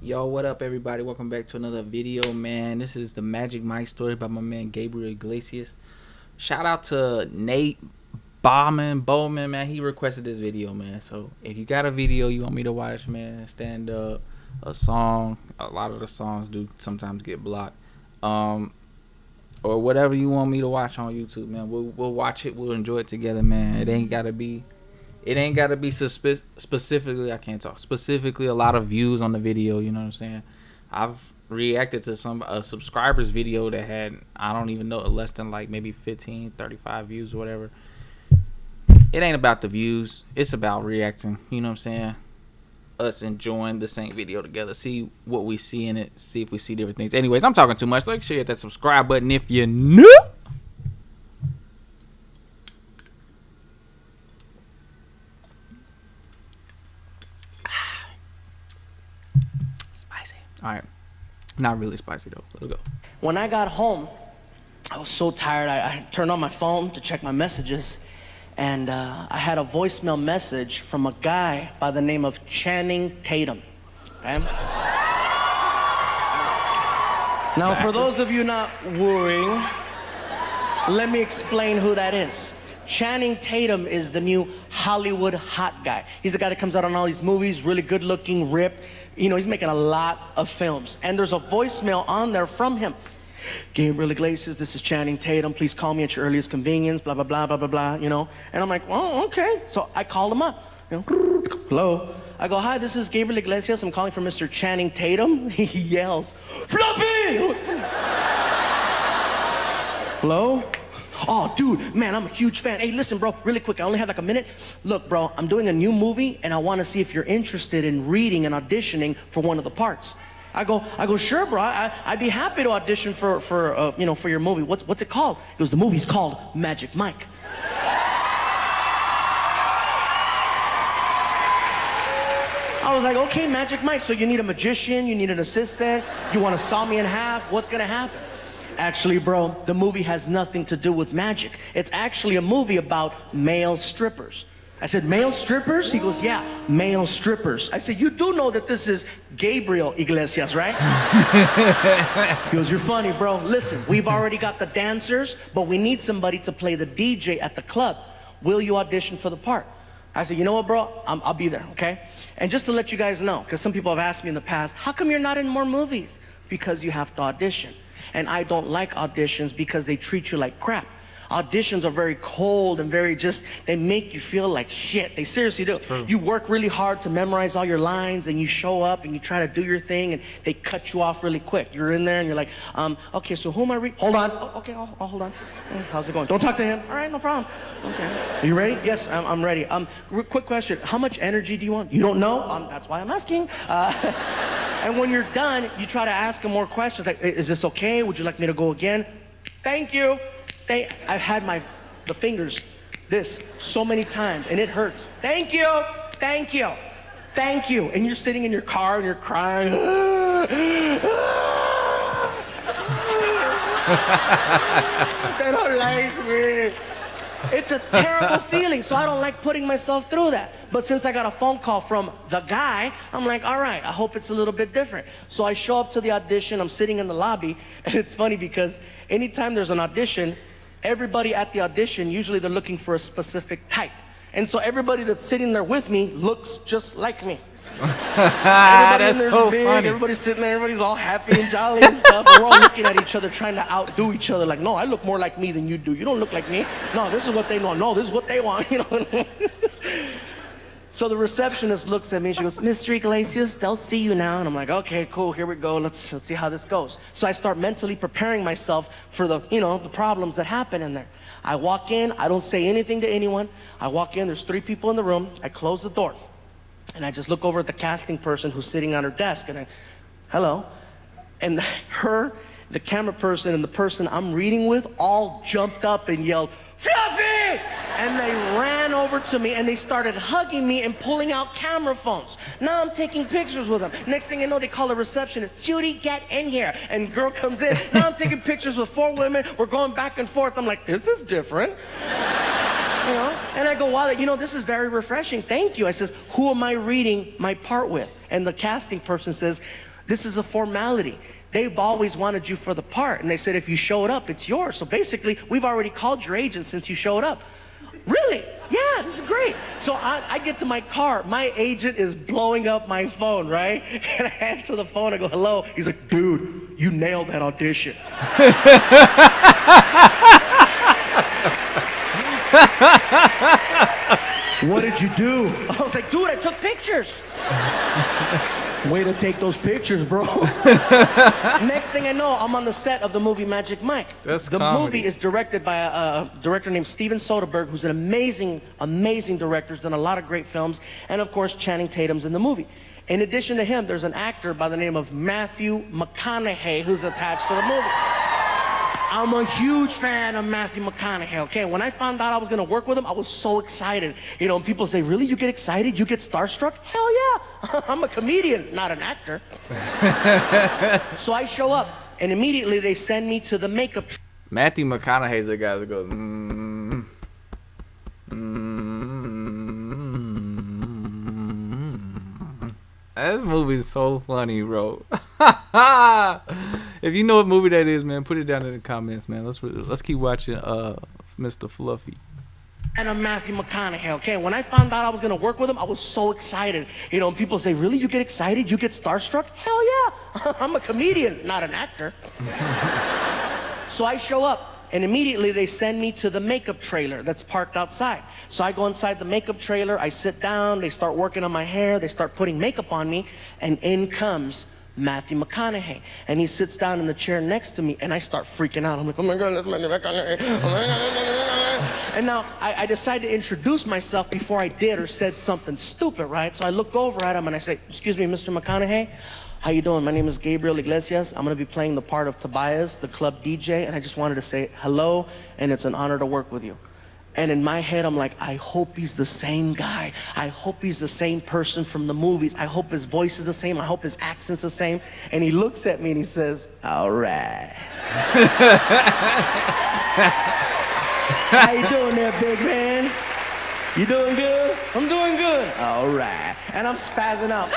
Yo, what up, everybody? Welcome back to another video, man. This is the Magic Mike story by my man Gabriel Iglesias. Shout out to Nate Bowman, man. He requested this video, man. So if you got a video you want me to watch, man, stand up, a song. A lot of the songs do sometimes get blocked, or whatever you want me to watch on YouTube, man. We'll watch it. We'll enjoy it together, man. It ain't gotta be specifically, I can't talk, specifically a lot of views on the video, you know what I'm saying? I've reacted to a subscriber's video that had, I don't even know, less than like maybe 15, 35 views or whatever. It ain't about the views. It's about reacting, you know what I'm saying? Us enjoying the same video together. See what we see in it. See if we see different things. Anyways, I'm talking too much. Make sure you hit that subscribe button if you're new. All right, not really spicy though. Let's go. When I got home, I was so tired. I turned on my phone to check my messages, and I had a voicemail message from a guy by the name of Channing Tatum. Okay? Now, for those of you not worrying, let me explain who that is. Channing Tatum is the new Hollywood hot guy. He's the guy that comes out on all these movies, really good looking, ripped. You know, he's making a lot of films. And there's a voicemail on there from him. Gabriel Iglesias, this is Channing Tatum. Please call me at your earliest convenience, blah, blah, blah, blah, blah, blah, you know. And I'm like, oh, okay. So I called him up. You know, hello. I go, hi, this is Gabriel Iglesias. I'm calling for Mr. Channing Tatum. He yells, Fluffy! Hello? Oh, dude, man, I'm a huge fan. Hey, listen, bro, really quick, I only have like a minute. Look, bro, I'm doing a new movie, and I want to see if you're interested in reading and auditioning for one of the parts. I go, sure, bro, I'd be happy to audition for your movie. What's it called? He goes, the movie's called Magic Mike. I was like, okay, Magic Mike, so you need a magician, you need an assistant, you want to saw me in half, what's gonna happen? Actually, bro, the movie has nothing to do with magic. It's actually a movie about male strippers. I said, male strippers? He goes, yeah, male strippers. I said, you do know that this is Gabriel Iglesias, right? He goes, you're funny, bro. Listen, we've already got the dancers, but we need somebody to play the DJ at the club. Will you audition for the part? I said, you know what, bro? I'll be there, okay? And just to let you guys know, because some people have asked me in the past, how come you're not in more movies? Because you have to audition. And I don't like auditions because they treat you like crap. Auditions are very cold and very they make you feel like shit. They seriously do. You work really hard to memorize all your lines, and you show up and you try to do your thing, and they cut you off really quick. You're in there and you're like, okay, so who am I hold on. Oh, okay, I'll hold on. Hey, how's it going? Don't talk to him. All right, no problem. Okay. Are you ready? Yes, I'm ready. Quick question. How much energy do you want? You don't know? That's why I'm asking. And when you're done, you try to ask him more questions. Like, is this okay? Would you like me to go again? Thank you. I've had the fingers this so many times, and it hurts. Thank you, thank you, thank you. And you're sitting in your car and you're crying. They don't like me. It's a terrible feeling, so I don't like putting myself through that. But since I got a phone call from the guy, I'm like, all right, I hope it's a little bit different. So I show up to the audition, I'm sitting in the lobby, and it's funny because anytime there's an audition, everybody at the audition, usually they're looking for a specific type. And so everybody that's sitting there with me looks just like me. That's so big, funny. Everybody's sitting there, everybody's all happy and jolly and stuff. And we're all looking at each other, trying to outdo each other. Like, no, I look more like me than you do. You don't look like me. No, this is what they want. No, this is what they want. You know. So the receptionist looks at me and she goes, Mr. Iglesias, they'll see you now. And I'm like, okay, cool, here we go. Let's see how this goes. So I start mentally preparing myself for the problems that happen in there. I walk in, I don't say anything to anyone. I walk in, there's 3 people in the room. I close the door. And I just look over at the casting person who's sitting on her desk, and hello. And the camera person, and the person I'm reading with all jumped up and yelled, Fluffy! And they ran over to me and they started hugging me and pulling out camera phones. Now I'm taking pictures with them. Next thing you know, they call a receptionist, Judy, get in here. And girl comes in. Now I'm taking pictures with 4 women. We're going back and forth. I'm like, this is different. You know? And I go, wow, this is very refreshing. Thank you. I says, who am I reading my part with? And the casting person says, this is a formality. They've always wanted you for the part. And they said, if you showed up, it's yours. So basically, we've already called your agent since you showed up. Really? Yeah, this is great. So I get to my car. My agent is blowing up my phone, right? And I answer the phone. I go, hello. He's like, dude, you nailed that audition. What did you do? I was like, dude, I took pictures. Way to take those pictures, bro. Next thing I know, I'm on the set of the movie Magic Mike. That's the comedy. movie is directed by a director named Steven Soderbergh, who's an amazing, amazing director. He's done a lot of great films. And of course, Channing Tatum's in the movie. In addition to him, there's an actor by the name of Matthew McConaughey who's attached to the movie. I'm a huge fan of Matthew McConaughey, okay? When I found out I was gonna work with him, I was so excited. You know, and people say, really, you get excited? You get starstruck? Hell yeah, I'm a comedian, not an actor. So I show up, and immediately they send me to the makeup. Matthew McConaughey's the guy that goes, This movie's so funny, bro. If you know what movie that is, man, put it down in the comments, man. Let's keep watching Mr. Fluffy. And I'm Matthew McConaughey, okay? When I found out I was gonna work with him, I was so excited. You know, and people say, really, you get excited? You get starstruck? Hell yeah, I'm a comedian, not an actor. So I show up, and immediately they send me to the makeup trailer that's parked outside. So I go inside the makeup trailer, I sit down, they start working on my hair, they start putting makeup on me, and in comes Matthew McConaughey. And he sits down in the chair next to me, and I start freaking out. I'm like, oh my God, that's Matthew McConaughey. Oh my God. And now I decided to introduce myself before I did or said something stupid, right? So I look over at him and I say, excuse me, Mr. McConaughey? How you doing? My name is Gabriel Iglesias. I'm gonna be playing the part of Tobias, the club DJ, and I just wanted to say hello, and it's an honor to work with you. And in my head, I'm like, I hope he's the same guy. I hope he's the same person from the movies. I hope his voice is the same. I hope his accent's the same. And he looks at me and he says, all right. How you doing there, big man? You doing good? I'm doing good. All right. And I'm spazzing out.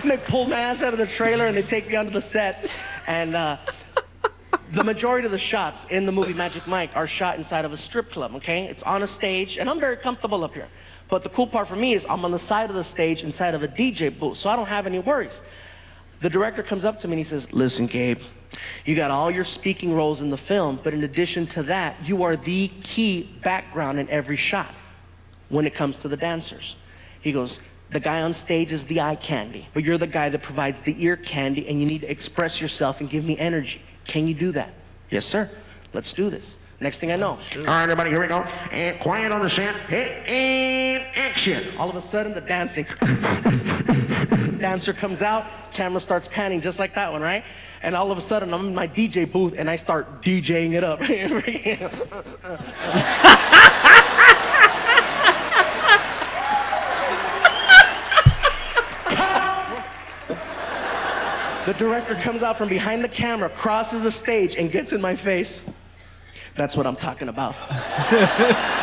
And they pull my ass out of the trailer and they take me onto the set. And the majority of the shots in the movie Magic Mike are shot inside of a strip club, okay? It's on a stage, and I'm very comfortable up here. But the cool part for me is I'm on the side of the stage inside of a DJ booth, so I don't have any worries. The director comes up to me and he says, listen, Gabe, you got all your speaking roles in the film, but in addition to that, you are the key background in every shot when it comes to the dancers. He goes, the guy on stage is the eye candy, but you're the guy that provides the ear candy, and you need to express yourself and give me energy. Can you do that? Yes, sir. Let's do this. Next thing I know, all right, everybody, here we go. And quiet on the set. And action. All of a sudden, the dancing. Dancer comes out, camera starts panning just like that one, right? And all of a sudden, I'm in my DJ booth, and I start DJing it up. The director comes out from behind the camera, crosses the stage, and gets in my face. That's what I'm talking about.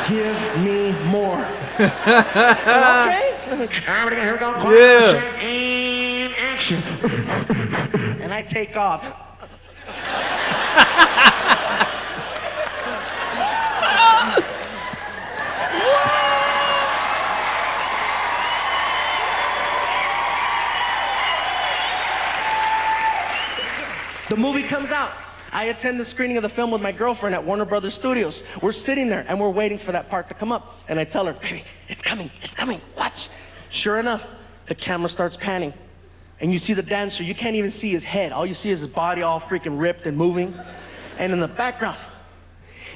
Give me more. Okay. Here we go. Yeah. And action. And I take off. The movie comes out. I attend the screening of the film with my girlfriend at Warner Brothers Studios. We're sitting there and we're waiting for that part to come up. And I tell her, baby, it's coming, watch. Sure enough, the camera starts panning. And you see the dancer, you can't even see his head. All you see is his body all freaking ripped and moving. And in the background,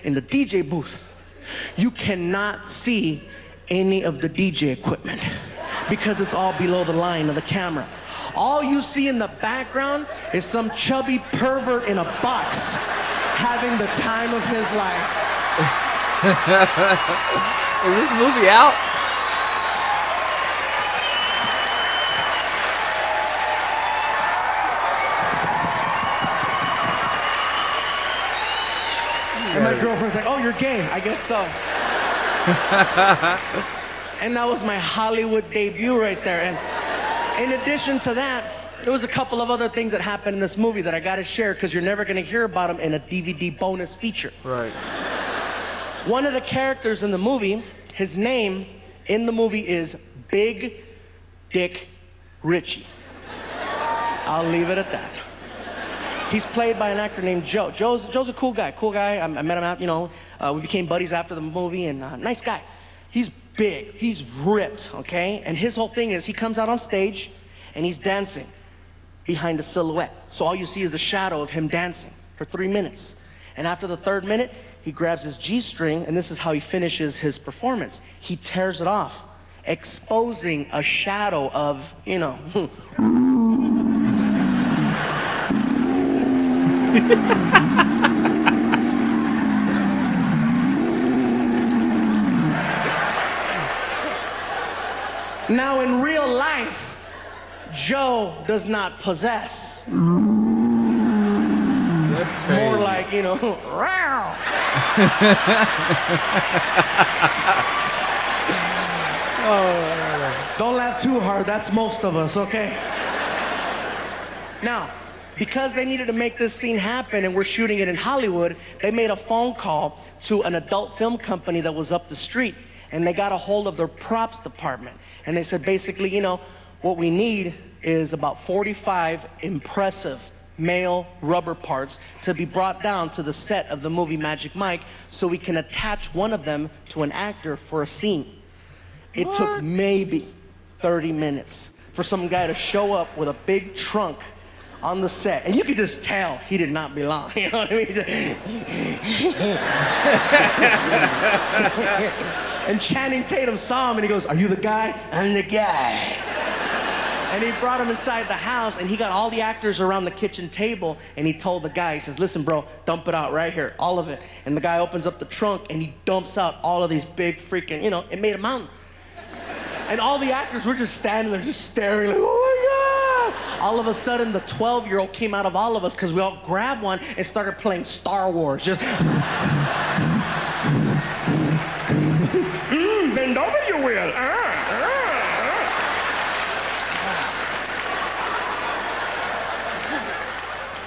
in the DJ booth, you cannot see any of the DJ equipment because it's all below the line of the camera. All you see in the background is some chubby pervert in a box having the time of his life. Is this movie out? And my Your girlfriend's like, oh, you're gay. I guess so. And that was my Hollywood debut right there. And in addition to that, there was a couple of other things that happened in this movie that I gotta share because you're never gonna hear about them in a DVD bonus feature. Right. One of the characters in the movie, his name in the movie is Big Dick Richie. I'll leave it at that. He's played by an actor named Joe. Joe's a cool guy. I met him out, we became buddies after the movie, and nice guy. He's big, he's ripped, okay? And his whole thing is he comes out on stage and he's dancing behind a silhouette. So all you see is the shadow of him dancing for 3 minutes. And after the 3rd minute, he grabs his G-string, and this is how he finishes his performance. He tears it off, exposing a shadow of, Now, in real life, Joe does not possess. That's It's crazy. more like, row. Don't laugh too hard, that's most of us, okay? Now, because they needed to make this scene happen and we're shooting it in Hollywood, they made a phone call to an adult film company that was up the street, and they got a hold of their props department. And they said, basically, what we need is about 45 impressive male rubber parts to be brought down to the set of the movie Magic Mike so we can attach one of them to an actor for a scene. It took maybe 30 minutes for some guy to show up with a big trunk on the set, and you could just tell he did not belong. You know what I mean? And Channing Tatum saw him, and he goes, "Are you the guy?" "I'm the guy." And he brought him inside the house, and he got all the actors around the kitchen table, and he told the guy, he says, "Listen, bro, dump it out right here, all of it." And the guy opens up the trunk, and he dumps out all of these big freaking, it made a mountain. And all the actors were just standing there, just staring, like, oh my God! All of a sudden, the 12-year-old came out of all of us, because we all grabbed one and started playing Star Wars, just... Bend over, you will.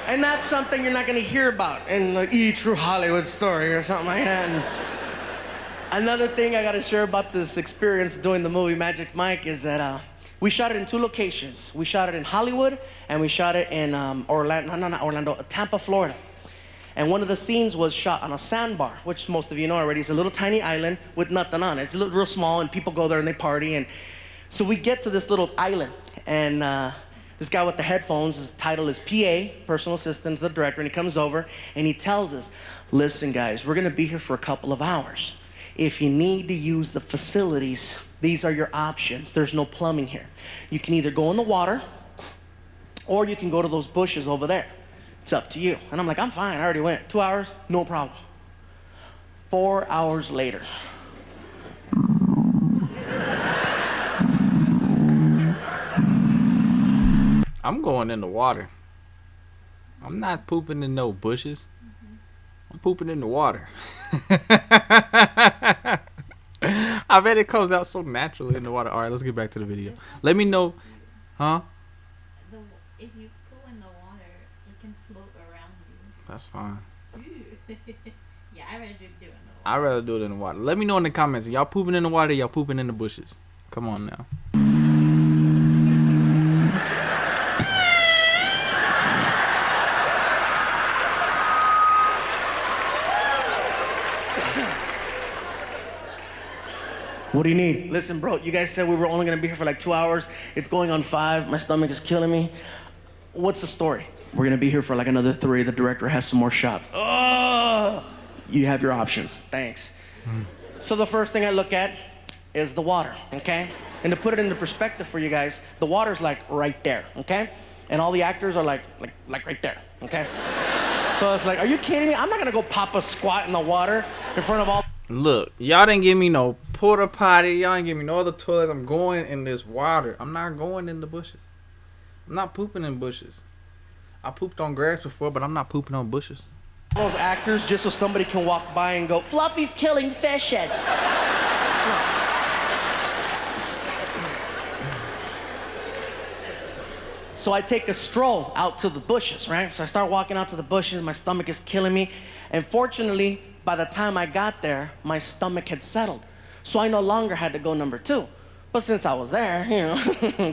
And that's something you're not gonna hear about in like True Hollywood Story or something like that. And another thing I gotta share about this experience doing the movie Magic Mike is that we shot it in 2 locations. We shot it in Hollywood and we shot it in Tampa, Florida. And one of the scenes was shot on a sandbar, which most of you know already. It's a little tiny island with nothing on it. It's real small, and people go there and they party. And so we get to this little island, and this guy with the headphones, his title is PA, personal assistant to the director, and he comes over and he tells us, "Listen, guys, we're gonna be here for a couple of hours. If you need to use the facilities, these are your options. There's no plumbing here. You can either go in the water, or you can go to those bushes over there. It's up to you." And I'm like, "I'm fine, I already went. 2 hours, no problem." 4 hours later. I'm going in the water. I'm not pooping in no bushes. I'm pooping in the water. I bet it comes out so naturally in the water. All right, let's get back to the video. Let me know, huh? If you poo in the water, it can float around you. That's fine. Yeah, I'd rather do it in the water. I'd rather do it in the water. Let me know in the comments. Y'all pooping in the water, y'all pooping in the bushes. Come on now. What do you need? Listen, bro, you guys said we were only gonna be here for like 2 hours. It's going on 5. My stomach is killing me. What's the story? We're gonna be here for like another 3. The director has some more shots. Oh! You have your options. Thanks. So the first thing I look at is the water, okay? And to put it into perspective for you guys, the water's like right there, okay? And all the actors are like right there, okay? So it's like, are you kidding me? I'm not gonna go pop a squat in the water in front of all... Look, y'all didn't give me no porta potty. Y'all didn't give me no other toilets. I'm going in this water. I'm not going in the bushes. I'm not pooping in bushes. I pooped on grass before, but I'm not pooping on bushes. those actors just so somebody can walk by and go, Fluffy's killing fishes. So I take a stroll out to the bushes, right? So I start walking out to the bushes, my stomach is killing me. And fortunately, by the time I got there, my stomach had settled. So I no longer had to go number 2. But since I was there,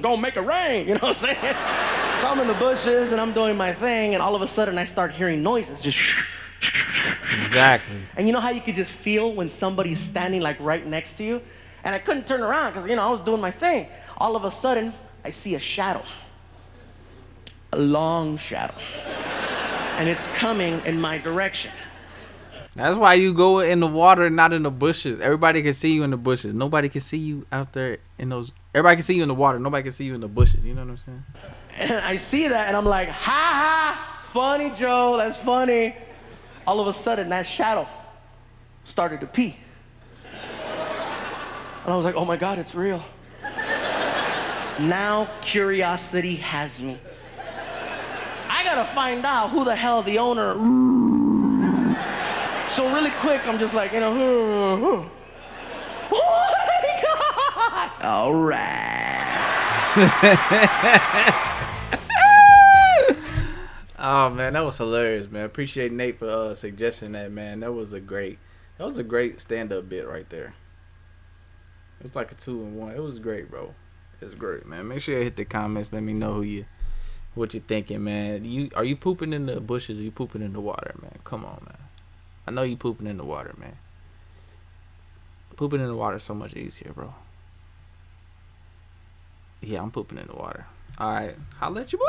gonna make it rain, you know what I'm saying? So I'm in the bushes and I'm doing my thing, and all of a sudden I start hearing noises, just Exactly. and you know how you could just feel when somebody's standing like right next to you? And I couldn't turn around because, I was doing my thing. All of a sudden, I see a shadow. A long shadow. And it's coming in my direction. That's why you go in the water and not in the bushes. Everybody can see you in the bushes. Nobody can see you out there in those. Everybody can see you in the water. Nobody can see you in the bushes. You know what I'm saying? And I see that and I'm like, ha ha, funny, Joe, that's funny. All of a sudden, that shadow started to pee. And I was like, oh my God, it's real. Now curiosity has me. I gotta find out who the hell the owner. So really quick, I'm just like, oh my God! All right. Oh man, that was hilarious, man. Appreciate Nate for suggesting that, man. That was a great stand-up bit right there. It's like a 2-in-1. It was great, bro. It's great, man. Make sure you hit the comments. Let me know what you're thinking, man. Are you pooping in the bushes? Or you pooping in the water, man? Come on, man. I know you pooping in the water, man. Pooping in the water is so much easier, bro. Yeah, I'm pooping in the water. All right, holla at you, boy.